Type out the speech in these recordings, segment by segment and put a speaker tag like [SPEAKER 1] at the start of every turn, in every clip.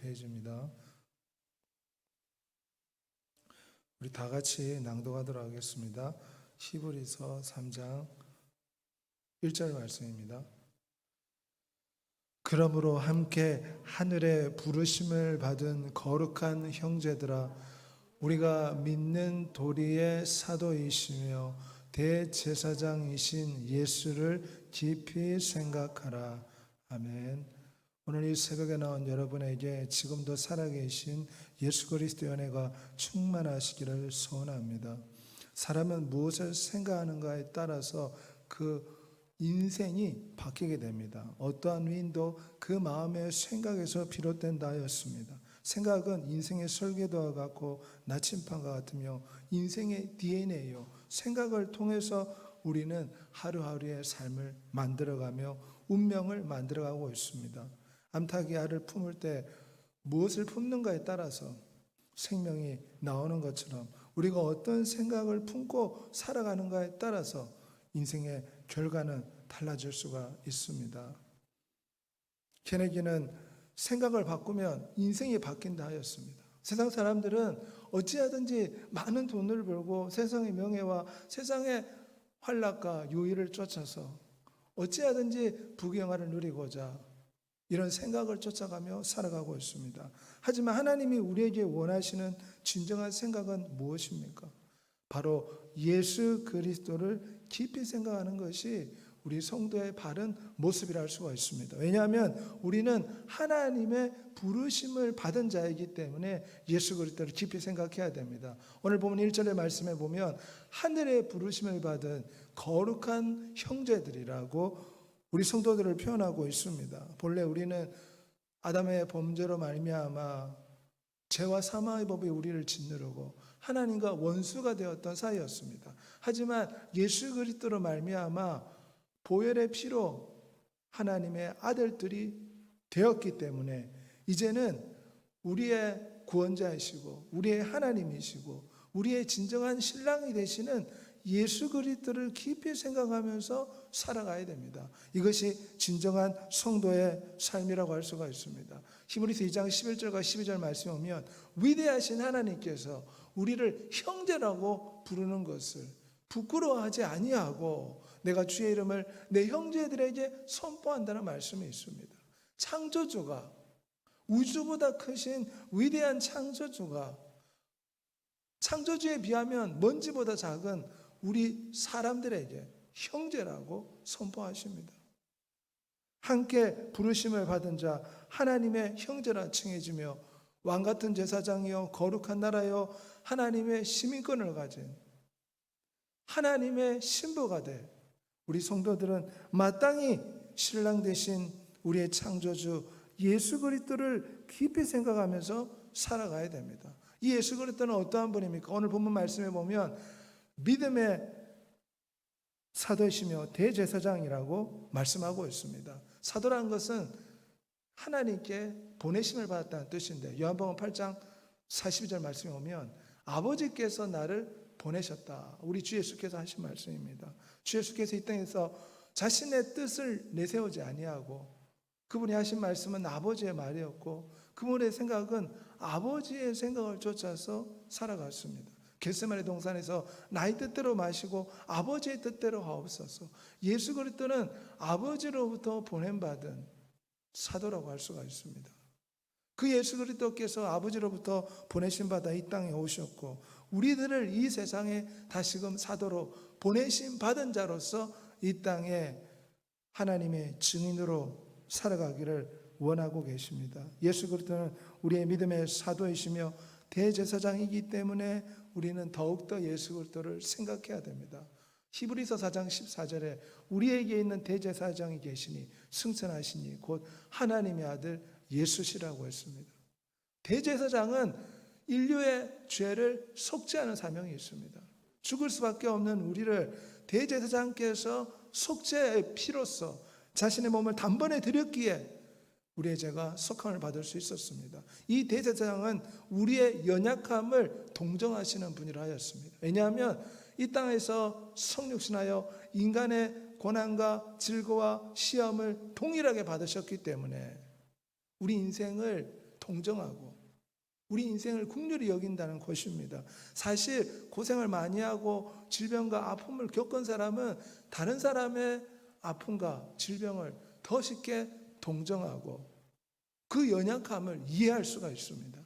[SPEAKER 1] 페이지입니다. 우리 다 같이 낭독하도록 하겠습니다. 히브리서 3장 1절 말씀입니다. 그러므로 함께 하늘의 부르심을 받은 거룩한 형제들아, 우리가 믿는 도리의 사도이시며 대제사장이신 예수를 깊이 생각하라. 아멘. 오늘 이 새벽에 나온 여러분에게 지금도 살아계신 예수 그리스도의 은혜가 충만하시기를 소원합니다. 사람은 무엇을 생각하는가에 따라서 그 인생이 바뀌게 됩니다. 어떠한 위인도 그 마음의 생각에서 비롯된다 하였습니다. 생각은 인생의 설계도와 같고 나침판과 같으며 인생의 DNA예요. 생각을 통해서 우리는 하루하루의 삶을 만들어가며 운명을 만들어가고 있습니다. 암탉이 알을 품을 때 무엇을 품는가에 따라서 생명이 나오는 것처럼 우리가 어떤 생각을 품고 살아가는가에 따라서 인생의 결과는 달라질 수가 있습니다. 케네디는 생각을 바꾸면 인생이 바뀐다 하였습니다. 세상 사람들은 어찌하든지 많은 돈을 벌고 세상의 명예와 세상의 환락과 유의를 쫓아서 어찌하든지 부귀영화를 누리고자 이런 생각을 쫓아가며 살아가고 있습니다. 하지만 하나님이 우리에게 원하시는 진정한 생각은 무엇입니까? 바로 예수 그리스도를 깊이 생각하는 것이 우리 성도의 바른 모습이라 할 수가 있습니다. 왜냐하면 우리는 하나님의 부르심을 받은 자이기 때문에 예수 그리스도를 깊이 생각해야 됩니다. 오늘 보면 1절의 말씀에 보면 하늘의 부르심을 받은 거룩한 형제들이라고 우리 성도들을 표현하고 있습니다. 본래 우리는 아담의 범죄로 말미암아 죄와 사망의 법이 우리를 짓누르고 하나님과 원수가 되었던 사이였습니다. 하지만 예수 그리스도로 말미암아 보혈의 피로 하나님의 아들들이 되었기 때문에 이제는 우리의 구원자이시고 우리의 하나님이시고 우리의 진정한 신랑이 되시는 예수 그리스도를 깊이 생각하면서 살아가야 됩니다. 이것이 진정한 성도의 삶이라고 할 수가 있습니다. 히브리서 2장 11절과 12절 말씀에 오면 위대하신 하나님께서 우리를 형제라고 부르는 것을 부끄러워하지 아니하고 내가 주의 이름을 내 형제들에게 선포한다는 말씀이 있습니다. 창조주가 우주보다 크신 위대한 창조주가 창조주에 비하면 먼지보다 작은 우리 사람들에게 형제라고 선포하십니다. 함께 부르심을 받은 자 하나님의 형제라 칭해지며 왕같은 제사장이요 거룩한 나라요 하나님의 시민권을 가진 하나님의 신부가 돼 우리 성도들은 마땅히 신랑 되신 우리의 창조주 예수 그리스도를 깊이 생각하면서 살아가야 됩니다. 이 예수 그리스도는 어떠한 분입니까? 오늘 본문 말씀에 보면 믿음의 사도이시며 대제사장이라고 말씀하고 있습니다. 사도라는 것은 하나님께 보내심을 받았다는 뜻인데 요한복음 8장 42절 말씀에 오면 아버지께서 나를 보내셨다. 우리 주 예수께서 하신 말씀입니다. 주 예수께서 이 땅에서 자신의 뜻을 내세우지 아니하고 그분이 하신 말씀은 아버지의 말이었고 그분의 생각은 아버지의 생각을 쫓아서 살아갔습니다. 겟세마네 동산에서 나의 뜻대로 마시고 아버지의 뜻대로 하옵소서. 예수 그리스도는 아버지로부터 보냄받은 사도라고 할 수가 있습니다. 그 예수 그리스도께서 아버지로부터 보내신 바다 이 땅에 오셨고 우리들을 이 세상에 다시금 사도로 보내신 받은 자로서 이 땅에 하나님의 증인으로 살아가기를 원하고 계십니다. 예수 그리스도는 우리의 믿음의 사도이시며 대제사장이기 때문에 우리는 더욱더 예수 그리스도를 생각해야 됩니다. 히브리서 4장 14절에 우리에게 있는 대제사장이 계시니 승천하시니 곧 하나님의 아들 예수시라고 했습니다. 대제사장은 인류의 죄를 속죄하는 사명이 있습니다. 죽을 수밖에 없는 우리를 대제사장께서 속죄의 피로써 자신의 몸을 단번에 드렸기에 우리의 죄가 속함을 받을 수 있었습니다. 이 대제사장은 우리의 연약함을 동정하시는 분이라 하였습니다. 왜냐하면 이 땅에서 성육신하여 인간의 고난과 질고와 시험을 동일하게 받으셨기 때문에 우리 인생을 동정하고 우리 인생을 긍휼히 여긴다는 것입니다. 사실 고생을 많이 하고 질병과 아픔을 겪은 사람은 다른 사람의 아픔과 질병을 더 쉽게 동정하고 그 연약함을 이해할 수가 있습니다.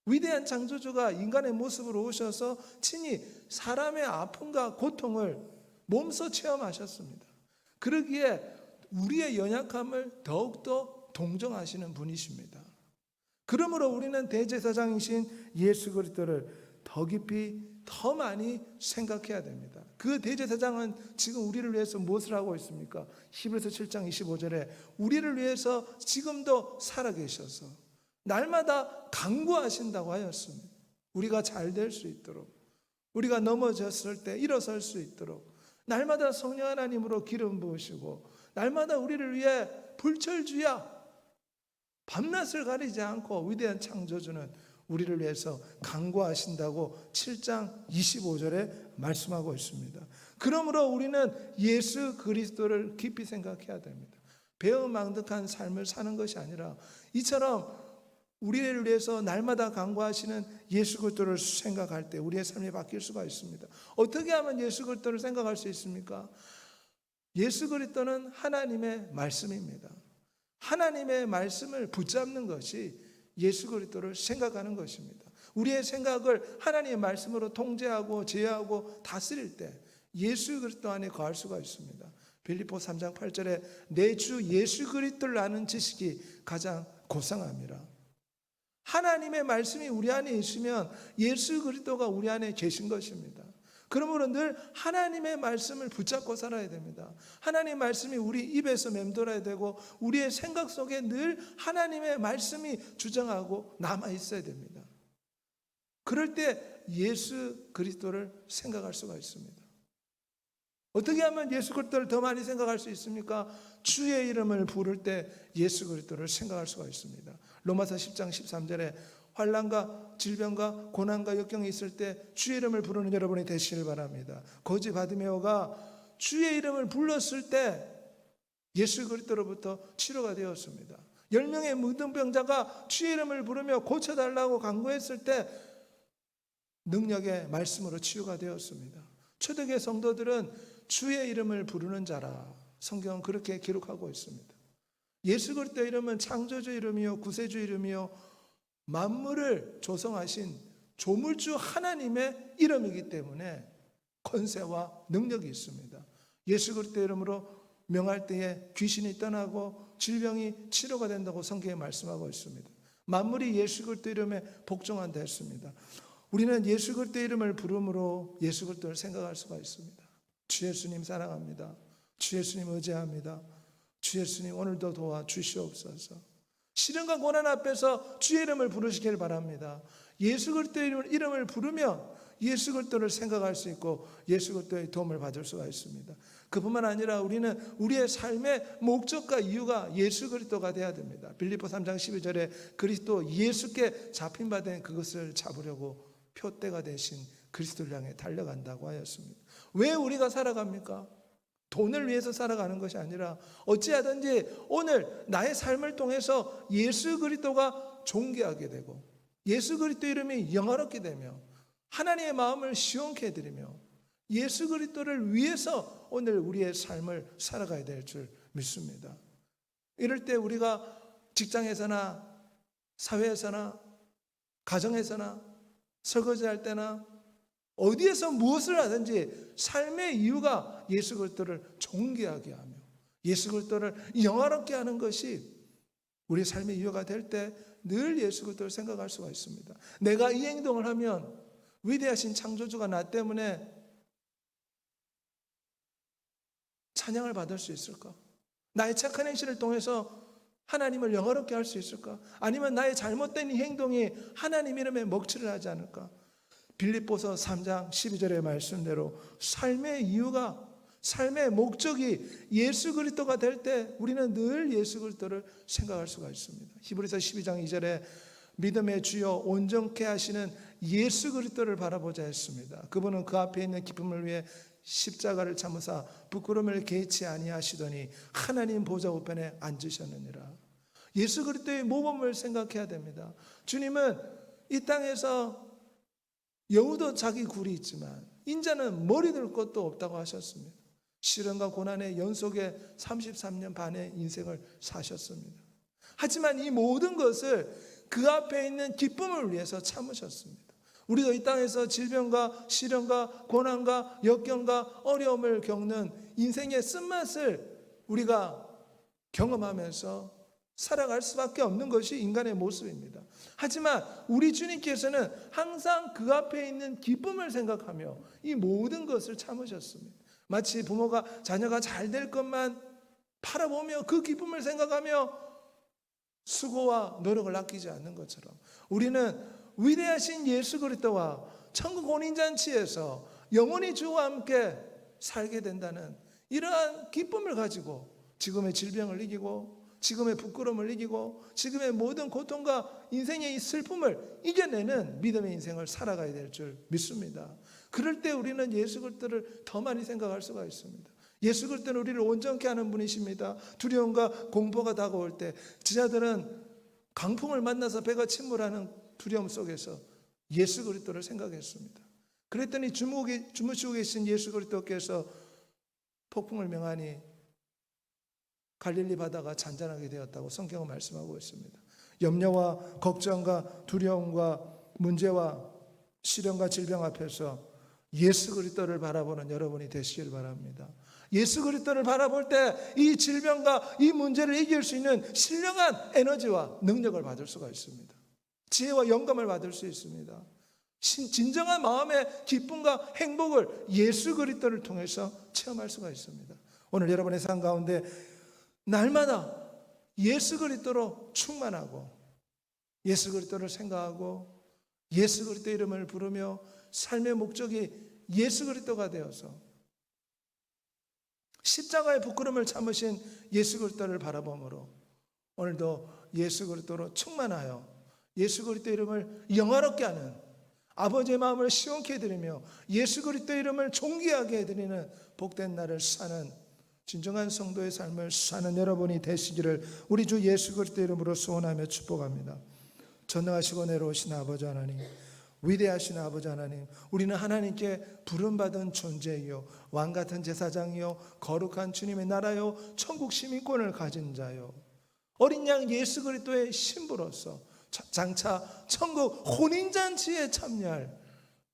[SPEAKER 1] 위대한 창조주가 인간의 모습으로 오셔서 친히 사람의 아픔과 고통을 몸소 체험하셨습니다. 그러기에 우리의 연약함을 더욱더 동정하시는 분이십니다. 그러므로 우리는 대제사장이신 예수 그리스도를 더 깊이 더 많이 생각해야 됩니다. 그 대제사장은 지금 우리를 위해서 무엇을 하고 있습니까? 히브리서 7장 25절에 우리를 위해서 지금도 살아계셔서 날마다 간구하신다고 하였습니다. 우리가 잘 될 수 있도록, 우리가 넘어졌을 때 일어설 수 있도록 날마다 성령 하나님으로 기름 부으시고 날마다 우리를 위해 불철주야 밤낮을 가리지 않고 위대한 창조주는 우리를 위해서 간구하신다고 7장 25절에 말씀하고 있습니다. 그러므로 우리는 예수 그리스도를 깊이 생각해야 됩니다. 배은망덕한 삶을 사는 것이 아니라 이처럼 우리를 위해서 날마다 간구하시는 예수 그리스도를 생각할 때 우리의 삶이 바뀔 수가 있습니다. 어떻게 하면 예수 그리스도를 생각할 수 있습니까? 예수 그리스도는 하나님의 말씀입니다. 하나님의 말씀을 붙잡는 것이 예수 그리스도를 생각하는 것입니다. 우리의 생각을 하나님의 말씀으로 통제하고 제어하고 다스릴 때 예수 그리스도 안에 거할 수가 있습니다. 빌립보 3장 8절에 내 주 예수 그리스도를 아는 지식이 가장 고상함이라. 하나님의 말씀이 우리 안에 있으면 예수 그리스도가 우리 안에 계신 것입니다. 그러므로 늘 하나님의 말씀을 붙잡고 살아야 됩니다. 하나님의 말씀이 우리 입에서 맴돌아야 되고 우리의 생각 속에 늘 하나님의 말씀이 주장하고 남아 있어야 됩니다. 그럴 때 예수 그리스도를 생각할 수가 있습니다. 어떻게 하면 예수 그리스도를 더 많이 생각할 수 있습니까? 주의 이름을 부를 때 예수 그리스도를 생각할 수가 있습니다. 로마서 10장 13절에 환난과 질병과 고난과 역경이 있을 때 주의 이름을 부르는 여러분이 되시길 바랍니다. 거지 바디메오가 주의 이름을 불렀을 때 예수 그리스도로부터 치료가 되었습니다. 10명의 무등병자가 주의 이름을 부르며 고쳐달라고 간구했을 때 능력의 말씀으로 치유가 되었습니다. 초대교회 성도들은 주의 이름을 부르는 자라 성경은 그렇게 기록하고 있습니다. 예수 그리스도 이름은 창조주 이름이요 구세주 이름이요 만물을 조성하신 조물주 하나님의 이름이기 때문에 권세와 능력이 있습니다. 예수 그리스도 이름으로 명할 때에 귀신이 떠나고 질병이 치료가 된다고 성경에 말씀하고 있습니다. 만물이 예수 그리스도 이름에 복종한다 했습니다. 우리는 예수 그리스도 이름을 부름으로 예수 그리스도를 생각할 수가 있습니다. 주 예수님 사랑합니다. 주 예수님 의지합니다. 주 예수님 오늘도 도와주시옵소서. 시련과 고난 앞에서 주의 이름을 부르시길 바랍니다. 예수 그리스도의 이름을 부르면 예수 그리스도를 생각할 수 있고 예수 그리스도의 도움을 받을 수가 있습니다. 그뿐만 아니라 우리는 우리의 삶의 목적과 이유가 예수 그리스도가 돼야 됩니다. 빌립보 3장 12절에 그리스도 예수께 잡힌 바 된 그것을 잡으려고 표대가 되신 그리스도를 향해 달려간다고 하였습니다. 왜 우리가 살아갑니까? 돈을 위해서 살아가는 것이 아니라 어찌하든지 오늘 나의 삶을 통해서 예수 그리스도가 존귀하게 되고 예수 그리스도 이름이 영화롭게 되며 하나님의 마음을 시원케 해드리며 예수 그리스도를 위해서 오늘 우리의 삶을 살아가야 될 줄 믿습니다. 이럴 때 우리가 직장에서나 사회에서나 가정에서나 설거지할 때나 어디에서 무엇을 하든지 삶의 이유가 예수 그리스도를 존귀하게 하며 예수 그리스도를 영화롭게 하는 것이 우리 삶의 이유가 될 때 늘 예수 그리스도를 생각할 수가 있습니다. 내가 이 행동을 하면 위대하신 창조주가 나 때문에 찬양을 받을 수 있을까? 나의 착한 행실을 통해서 하나님을 영화롭게 할 수 있을까? 아니면 나의 잘못된 이 행동이 하나님 이름에 먹칠을 하지 않을까? 빌립보서 3장 12절의 말씀대로 삶의 이유가 삶의 목적이 예수 그리스도가 될 때 우리는 늘 예수 그리스도를 생각할 수가 있습니다. 히브리서 12장 2절에 믿음의 주여 온전케 하시는 예수 그리스도를 바라보자 했습니다. 그분은 그 앞에 있는 기쁨을 위해 십자가를 참으사 부끄러움을 개치 아니하시더니 하나님 보좌 우편에 앉으셨느니라. 예수 그리스도의 모범을 생각해야 됩니다. 주님은 이 땅에서 여우도 자기 굴이 있지만 인자는 머리 들 것도 없다고 하셨습니다. 시련과 고난의 연속에 33년 반의 인생을 사셨습니다. 하지만 이 모든 것을 그 앞에 있는 기쁨을 위해서 참으셨습니다. 우리도 이 땅에서 질병과 시련과 고난과 역경과 어려움을 겪는 인생의 쓴맛을 우리가 경험하면서 살아갈 수밖에 없는 것이 인간의 모습입니다. 하지만 우리 주님께서는 항상 그 앞에 있는 기쁨을 생각하며 이 모든 것을 참으셨습니다. 마치 부모가 자녀가 잘 될 것만 바라보며 그 기쁨을 생각하며 수고와 노력을 아끼지 않는 것처럼 우리는 위대하신 예수 그리스도와 천국 혼인잔치에서 영원히 주와 함께 살게 된다는 이러한 기쁨을 가지고 지금의 질병을 이기고 지금의 부끄러움을 이기고 지금의 모든 고통과 인생의 이 슬픔을 이겨내는 믿음의 인생을 살아가야 될 줄 믿습니다. 그럴 때 우리는 예수 그리스도를 더 많이 생각할 수가 있습니다. 예수 그리스도는 우리를 온전케 하는 분이십니다. 두려움과 공포가 다가올 때 지자들은 강풍을 만나서 배가 침몰하는 두려움 속에서 예수 그리스도를 생각했습니다. 그랬더니 주무시고 계신 예수 그리스도께서 폭풍을 명하니 갈릴리 바다가 잔잔하게 되었다고 성경은 말씀하고 있습니다. 염려와 걱정과 두려움과 문제와 시련과 질병 앞에서 예수 그리스도를 바라보는 여러분이 되시길 바랍니다. 예수 그리스도를 바라볼 때 이 질병과 이 문제를 이길 수 있는 신령한 에너지와 능력을 받을 수가 있습니다. 지혜와 영감을 받을 수 있습니다. 진정한 마음의 기쁨과 행복을 예수 그리스도를 통해서 체험할 수가 있습니다. 오늘 여러분의 삶 가운데 날마다 예수 그리스도로 충만하고 예수 그리스도를 생각하고 예수 그리스도 이름을 부르며 삶의 목적이 예수 그리스도가 되어서 십자가의 부끄러움을 참으신 예수 그리스도를 바라보므로 오늘도 예수 그리스도로 충만하여 예수 그리스도 이름을 영화롭게 하는 아버지의 마음을 시원케 해드리며 예수 그리스도 이름을 존귀하게 해드리는 복된 날을 사는 진정한 성도의 삶을 사는 여러분이 되시기를 우리 주 예수 그리스도 이름으로 소원하며 축복합니다. 전능하시고 내려오신 아버지 하나님, 위대하신 아버지 하나님, 우리는 하나님께 부름받은 존재이요 왕같은 제사장이요 거룩한 주님의 나라요 천국 시민권을 가진 자요 어린 양 예수 그리스도의 신부로서 장차 천국 혼인잔치에 참여할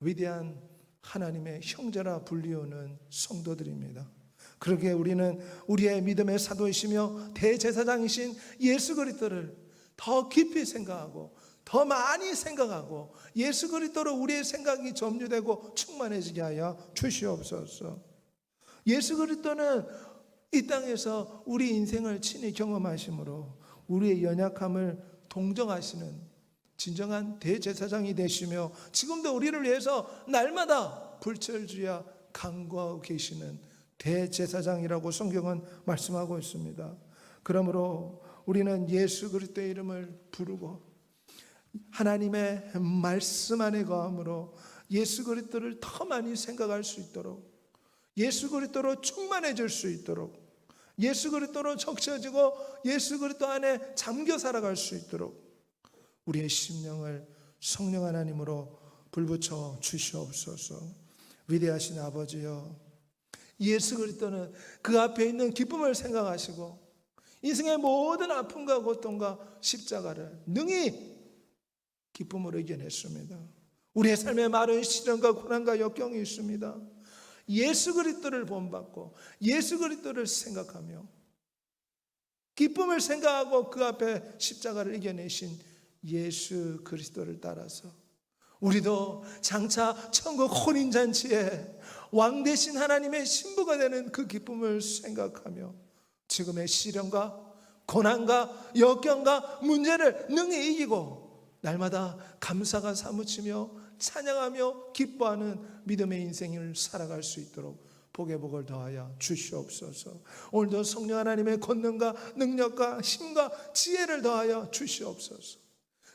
[SPEAKER 1] 위대한 하나님의 형제라 불리우는 성도들입니다. 그러기에 우리는 우리의 믿음의 사도이시며 대제사장이신 예수 그리스도를 더 깊이 생각하고 더 많이 생각하고 예수 그리스도로 우리의 생각이 점유되고 충만해지게 하여 주시옵소서. 예수 그리스도는 이 땅에서 우리 인생을 친히 경험하심으로 우리의 연약함을 동정하시는 진정한 대제사장이 되시며 지금도 우리를 위해서 날마다 불철주야 간구하고 계시는 대제사장이라고 성경은 말씀하고 있습니다. 그러므로 우리는 예수 그리스도의 이름을 부르고 하나님의 말씀 안에 거함으로 예수 그리스도를 더 많이 생각할 수 있도록 예수 그리스도로 충만해질 수 있도록 예수 그리스도로 적셔지고 예수 그리스도 안에 잠겨 살아갈 수 있도록 우리의 심령을 성령 하나님으로 불붙여 주시옵소서. 위대하신 아버지여, 예수 그리스도는 그 앞에 있는 기쁨을 생각하시고 인생의 모든 아픔과 고통과 십자가를 능히 기쁨으로 이겨냈습니다. 우리의 삶에 많은 시련과 고난과 역경이 있습니다. 예수 그리스도를 본받고 예수 그리스도를 생각하며 기쁨을 생각하고 그 앞에 십자가를 이겨내신 예수 그리스도를 따라서 우리도 장차 천국 혼인잔치에 왕 되신 하나님의 신부가 되는 그 기쁨을 생각하며 지금의 시련과 고난과 역경과 문제를 능히 이기고 날마다 감사가 사무치며 찬양하며 기뻐하는 믿음의 인생을 살아갈 수 있도록 복의 복을 더하여 주시옵소서. 오늘도 성령 하나님의 권능과 능력과 힘과 지혜를 더하여 주시옵소서.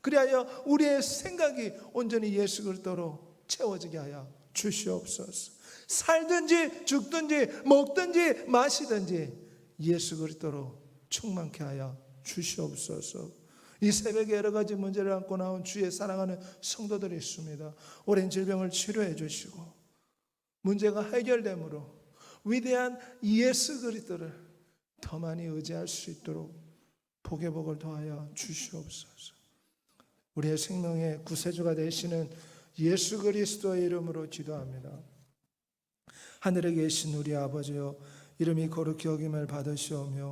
[SPEAKER 1] 그리하여 우리의 생각이 온전히 예수 그리스도로 채워지게 하여 주시옵소서. 살든지 죽든지 먹든지 마시든지 예수 그리스도로 충만케 하여 주시옵소서. 이 새벽에 여러 가지 문제를 안고 나온 주의 사랑하는 성도들이 있습니다. 오랜 질병을 치료해 주시고 문제가 해결되므로 위대한 예수 그리스도를 더 많이 의지할 수 있도록 복의 복을 더하여 주시옵소서. 우리의 생명의 구세주가 되시는 예수 그리스도의 이름으로 기도합니다. 하늘에 계신 우리 아버지여, 이름이 거룩히 여김을 받으시오며